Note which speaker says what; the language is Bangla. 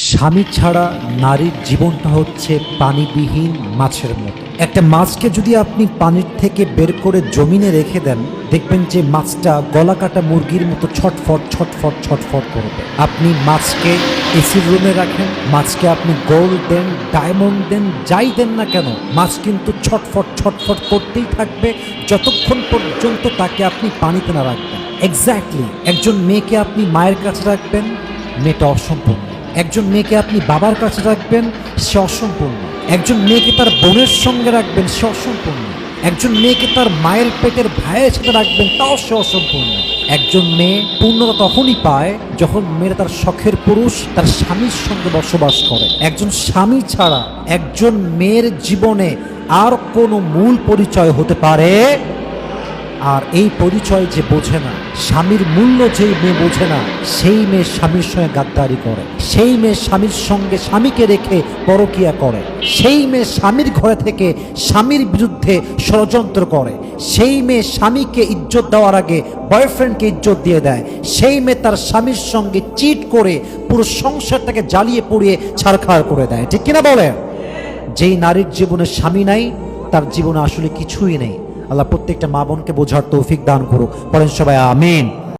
Speaker 1: স্বামী ছাড়া নারীর জীবনটা হচ্ছে পানিবিহীন মাছের মতো। একটা মাছকে যদি আপনি পানির থেকে বের করে জমিনে রেখে দেন, দেখবেন যে মাছটা গলাকাটা মুরগির মতো ছটফট ছটফট ছটফট করবে। আপনি মাছকে এসির রুমে রাখেন, মাছকে আপনি গোল্ড দেন, ডায়মন্ড দেন, যাই দেন না কেন, মাছ কিন্তু ছটফট ছটফট করতেই থাকবে যতক্ষণ পর্যন্ত তাকে আপনি পানিতে না রাখবেন। এক্স্যাক্টলি, একজন মেয়েকে আপনি মায়ের কাছে রাখবেন, মেয়েটা অসম্পূর্ণ। একজন মেয়েকে আপনি বাবার কাছে রাখবেন, সে অসম্পূর্ণ। একজন মেয়েকে তার বোনের সঙ্গে রাখবেন, সে অসম্পূর্ণ। একজন মেয়েকে তার মায়ের পেটের ভাইয়ের সাথে রাখবেন, তাও সে অসম্পূর্ণ। একজন মেয়ে পূর্ণতা তখনই পায় যখন মেয়েরা তার শখের পুরুষ তার স্বামীর সঙ্গে বসবাস করে। একজন স্বামী ছাড়া একজন মেয়ের জীবনে আর কোনো মূল পরিচয় হতে পারে। আর এই পরিচয় যে বোঝে না, স্বামীর মূল্য যেই মেয়ে বোঝে না, সেই মেয়ে স্বামীর সঙ্গে গাদ্দারি করে, সেই মেয়ে স্বামীর সঙ্গে স্বামীকে রেখে পরকিয়া করে, সেই মেয়ে স্বামীর ঘরে থেকে স্বামীর বিরুদ্ধে ষড়যন্ত্র করে, সেই মেয়ে স্বামীকে ইজ্জত দেওয়ার আগে বয়ফ্রেন্ডকে ইজ্জত দিয়ে দেয়, সেই মেয়ে তার স্বামীর সঙ্গে চিট করে পুরো সংসারটাকে জ্বালিয়ে পুড়িয়ে ছারখার করে দেয়। ঠিক কিনা বলে? যেই নারীর জীবনে স্বামী নাই, তার জীবনে আসলে কিছুই নেই। আল্লাহ প্রত্যেকটা মা বোনকে বোঝার তৌফিক দান করুক। পড়েন সবাই আমিন।